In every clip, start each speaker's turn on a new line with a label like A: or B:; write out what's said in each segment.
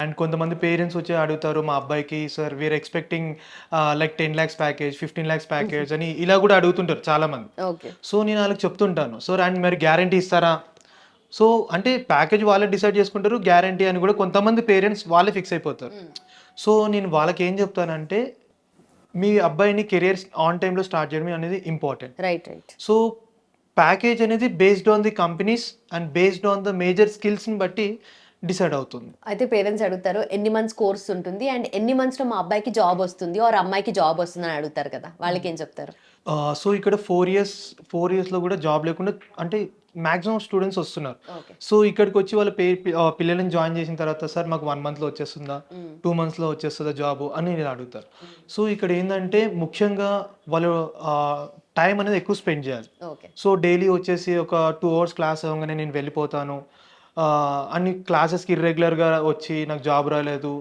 A: And కొంతమంది parents వచ్చి అడుగుతారు మా అబ్బాయికి sir we're expecting like 10 lakhs package 15 lakhs package అని ఇలా కూడా అడుగుతుంటారు చాలామంది.
B: ఓకే.
A: సో నేను వాళ్ళకి చెప్తుంటాను సార్ అండ్ మరి గ్యారంటీ ఇస్తారా? సో అంటే ప్యాకేజ్ వాళ్ళే డిసైడ్ చేసుకుంటారు, గ్యారంటీ అని కూడా కొంతమంది పేరెంట్స్ వాళ్ళే ఫిక్స్ అయిపోతారు. సో నేను వాళ్ళకి ఏం చెప్తానంటే మీ అబ్బాయిని కెరియర్ ఆన్ టైంలో స్టార్ట్ చేయడం అనేది ఇంపార్టెంట్.
B: రైట్.
A: సో ప్యాకేజ్ అనేది based on the companies and based on the major స్కిల్స్ని బట్టి డిసైడ్ అవుతుంది.
B: అయితే పేరెంట్స్ అడుగుతారు ఎన్ని మంత్స్ కోర్స్ ఉంటుంది అండ్ ఎన్ని మంత్స్లో మా అబ్బాయికి జాబ్ వస్తుంది ఆర్ అమ్మాయికి జాబ్ వస్తుంది అని అడుగుతారు కదా, వాళ్ళకి ఏం చెప్తారు?
A: సో ఇక్కడ 4 yearsలో కూడా జాబ్ లేకుండా అంటే మ్యాక్సిమం స్టూడెంట్స్ వస్తున్నారు.
B: ఓకే.
A: సో ఇక్కడికి వచ్చి వాళ్ళ పిల్లల్ని జాయిన్ చేసిన తర్వాత సార్ మాకు 1 monthలో వచ్చేస్తుందా, 2 monthsలో వచ్చేస్తుందా జాబ్ అని ఇలా అడుగుతారు. సో ఇక్కడ ఏంటంటే ముఖ్యంగా వాళ్ళు టైం అనేది ఎక్కువ స్పెండ్ చేయాలి.
B: ఓకే.
A: సో డైలీ వచ్చేసి ఒక 2 hours క్లాస్ అవ్వగానే నేను వెళ్ళిపోతాను అన్ని క్లాసెస్కి ఇర్రెగ్యులర్గా వచ్చి నాకు జాబ్ రాలేదు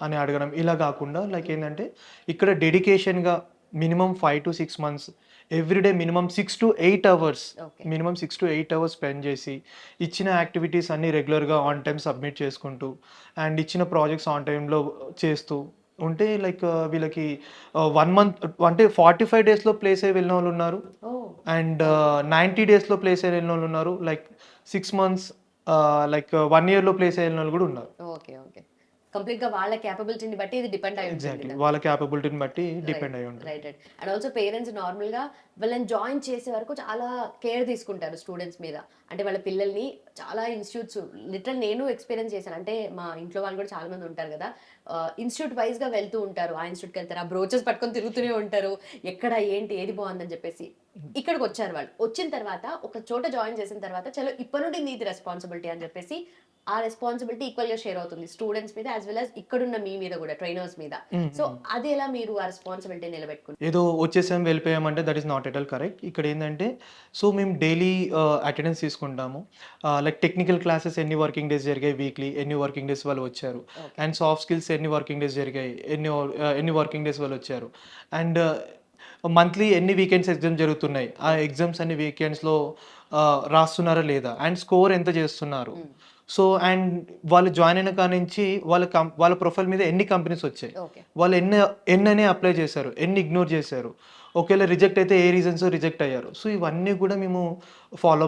A: అని అడగడం ఇలా కాకుండా లైక్ ఏంటంటే ఇక్కడ డెడికేషన్గా minimum 5 to 6 months everyday minimum 6 to 8 hours minimum 6 to 8 hours spend చేసి ఇచ్చిన యాక్టివిటీస్ అన్నీ రెగ్యులర్గా ఆన్ టైం సబ్మిట్ చేసుకుంటూ అండ్ ఇచ్చిన ప్రాజెక్ట్స్ ఆన్ టైంలో చేస్తూ ఉంటే లైక్ వీళ్ళకి 1 month అంటే 45 daysలో ప్లేస్ అయ్యి వెళ్ళిన వాళ్ళు ఉన్నారు అండ్ 90 daysలో ప్లేస్ అయ్యి వెళ్ళిన వాళ్ళు ఉన్నారు, లైక్ 6 months లైక్ 1 yearలో ప్లేస్ అయిన వాళ్ళు కూడా ఉన్నారు.
B: ఓకే. కంప్లీట్ గా వాళ్ళ క్యాపబిలిటీని బట్టి ఇది డిపెండ్ అయి ఉంటుంది.
A: ఎగ్జాక్ట్లీ వాళ్ళ క్యాపబిలిటీని బట్టి డిపెండ్ అయి ఉంటుంది.
B: Right. And also parents normal గా వాళ్ళని జాయిన్ చేసే వరకు చాలా కేర్ తీసుకుంటారు స్టూడెంట్స్ మీద. అంటే వాళ్ళ పిల్లల్ని చాలా ఇన్స్టిట్యూట్స్ లిటరల్ నేను ఎక్స్పీరియన్స్ చేశాను. అంటే మా ఇంట్లో వాళ్ళు కూడా చాలా మంది ఉంటారు కదా, ఇన్స్టిట్యూట్ వైజ్ గా వెళ్తూ ఉంటారు, ఆ ఇన్స్టిట్యూట్కి వెళ్తారు, ఆ బ్రోచెస్ పట్టుకొని తిరుగుతూనే ఉంటారు, ఎక్కడ ఏంటి ఏది బాగుందని చెప్పేసి. ఇక్కడికి వచ్చారు వాళ్ళు, వచ్చిన తర్వాత ఒక చోట జాయిన్ చేసిన తర్వాత చలో ఇప్పటి నుండి నీది రెస్పాన్సిబిలిటీ అని చెప్పేసి ఆ రెస్పాన్సిబిలిటీ ఈక్వల్ గా షేర్ అవుతుంది స్టూడెంట్స్ మీద యాజ్ వెల్ యాజ్ ఇక్కడున్న మీ మీద కూడా ట్రైనర్స్ మీద. సో అది ఎలా మీరు ఆ రెస్పాన్సిబిలిటీ నిలబెట్టుకుంటారు?
A: ఏదో వచ్చేసాం వెళ్ళిపోయామంటే that is not at all correct. ఇక్కడ ఏంటంటే సో మేము డైలీ అటెండెన్స్ తీసుకుంటాము, లైక్ టెక్నికల్ క్లాసెస్ ఎన్ని వర్కింగ్ డేస్ జరిగాయి వీక్లీ, ఎన్ని వర్కింగ్ డేస్ వాళ్ళు వచ్చారు, అండ్ సాఫ్ట్ స్కిల్స్ ఎన్ని వర్కింగ్ డేస్ జరిగాయి, ఎన్ని వర్కింగ్ డేస్ వాళ్ళు వచ్చారు, అండ్ మంత్లీ ఎన్ని వీకెండ్స్ ఎగ్జామ్స్ జరుగుతున్నాయి, ఆ ఎగ్జామ్స్ అన్ని వీకెండ్స్లో రాస్తున్నారా లేదా, అండ్ స్కోర్ ఎంత చేస్తున్నారు. సో అండ్ వాళ్ళు జాయిన్ అయిన కాడ నుంచి వాళ్ళ ప్రొఫైల్ మీద ఎన్ని కంపెనీస్ వచ్చాయి, వాళ్ళు ఎన్ని అప్లై చేశారు, ఎన్ని ఇగ్నోర్ చేశారు, ఒకవేళ రిజెక్ట్ అయితే ఏ రీజన్స్ రిజెక్ట్ అయ్యారు. సో ఇవన్నీ కూడా మేము ఫాలో